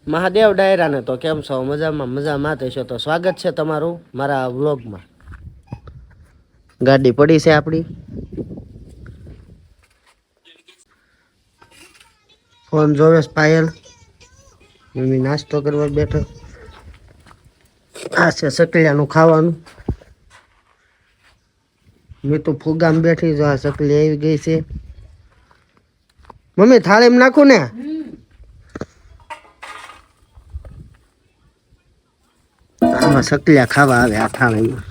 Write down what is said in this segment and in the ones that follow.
મહાદેવ ડાયરાને તો કેમ છો? મજામાં થશો તો સ્વાગત છે તમારું મારા વ્લોગમાં. ગાડી પડી છે આપણી, ફોન જોવે પાયલ. મમ્મી નાસ્તો કરવા બેઠો. આ છે સકલિયાનું ખાવાનું. મેં તો ફુગામાં બેઠી. જો આ સકલી આવી ગઈ છે. મમ્મી થાળીમાં નાખું ને. આમાં સકલિયા ખાવા આવે. આ થાળીમાં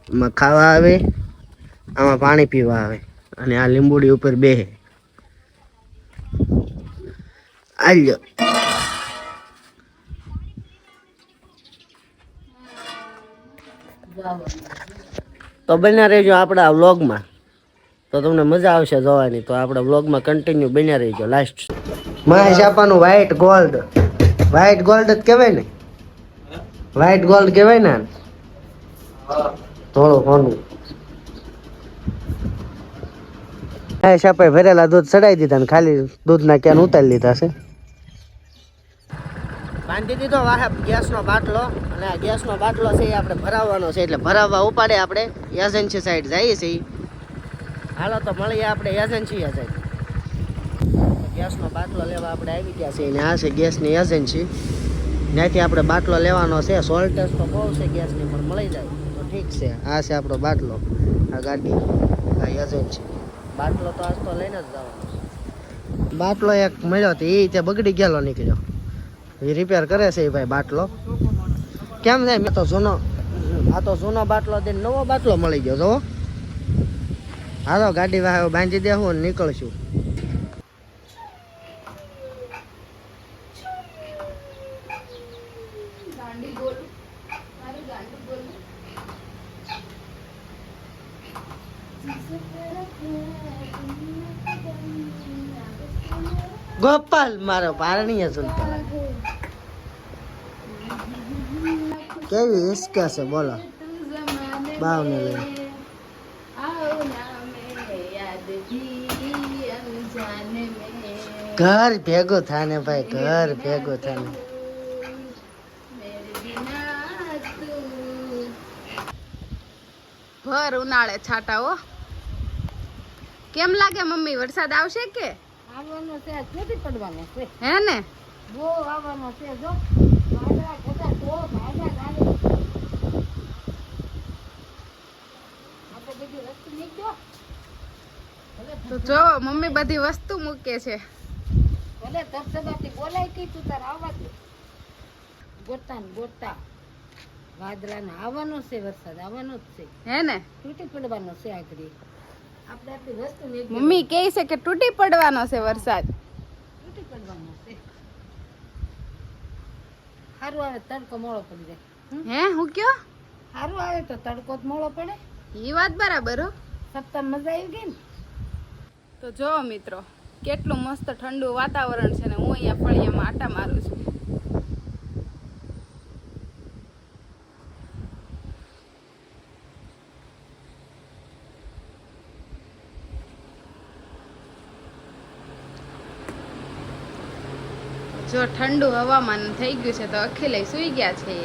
આમાં ખાવા આવે, આમાં પાણી પીવા આવે, અને આ લીંબુડી ઉપર બેહે. આલ્યો તો બન્યા રહેજો આપણા વ્લોગમાં, તો તમને મજા આવશે જોવાની. તો આપણા વ્લોગમાં કન્ટિન્યુ બન્યા રહેજો લાસ્ટ. મહેશ આપવાનું વ્હાઈટ ગોલ્ડ. વ્હાઈટ ગોલ્ડ જ કહેવાય ને? વ્હાઈટ ગોલ્ડ કહેવાય ને? થોડું ઘણું મહેશ આપે ભરેલા દૂધ ચડાવી દીધા ને ખાલી દૂધના કેન ઉતારી લીધા છે. બાંધી દીધો વાહે ગેસનો બાટલો, અને આ ગેસનો બાટલો છે એ આપણે ભરાવવાનો છે. એટલે ભરાવવા ઉપાડે આપણે એજન્સી સાઈડ જઈએ છીએ. હાલો તો મળીએ આપણે એજન્સી સાઈડ. ગેસનો બાટલો લેવા આપણે આવી ગયા છે, અને આ છે ગેસની એજન્સી. ત્યાંથી આપણે બાટલો લેવાનો છે. સોલ્ટેજ તો બહુ છે ગેસની, પણ મળી જાય તો ઠીક છે. આ છે આપણો બાટલો, આ ગાડી, આ એજન્સી. બાટલો તો આજ તો લઈને જ જવાનો છે. બાટલો એક મળ્યો તો એ ત્યાં બગડી ગયેલો નીકળ્યો. એ રિપેર કરે છે એ ભાઈ બાટલો. કેમ છે? મેં તો જૂનો, આ તો જૂનો બાટલો દઈને નવો બાટલો મળી ગયો. જો હાલો ગાડી વાહ બાંધી દેવું અને નીકળશું. ગોપાલ મારો પારણીય સુલતાન કેવી હિસકા છે બોલો બાવને લઈ. ઘર ભેગું થાને ભાઈ, ઘર ભેગું થાને. ભર ઉનાળે છાટાઓ. કેમ લાગે મમ્મી, વરસાદ આવશે કે? આવવાનો છે, નથી પડવાનો છે. હે ને? બહુ આવવાનો છે. જો વાદળા ઘટા તો ભાગા ગાલે. આપણે બધી વસ્તુ મૂક્યો. તો જો મમ્મી બધી વસ્તુ મૂકે છે. ભલે ધબધબાથી બોલાય કઈ તું તાર આવવા દે. ગોતા ને ગોતા વાદળાને આવવાનો છે, વરસાદ આવવાનો જ છે. હે ને? તૂટી પડવાનો છે આગળ. આપણે આટલી વસ્તુ મૂકી. મમ્મી કહે છે કે તૂટી પડવાનો છે વરસાદ. તૂટી પડવાનો છે. સારું આવે તડકો મોળો પડી જાય. હે હું કયો? સારું આવે તો તડકો જ મોળો પડે. એ વાત બરાબર હો. સપ્તાહ મજા આવી ગઈ ને. તો જો મિત્રો કેટલું મસ્ત ઠંડુ વાતાવરણ છે ને હું અહીંયા ફળિયામાં આટા મારું છું. જો ઠંડુ હવામાન થઈ ગયું છે તો અખિલેય સૂઈ ગયા છે.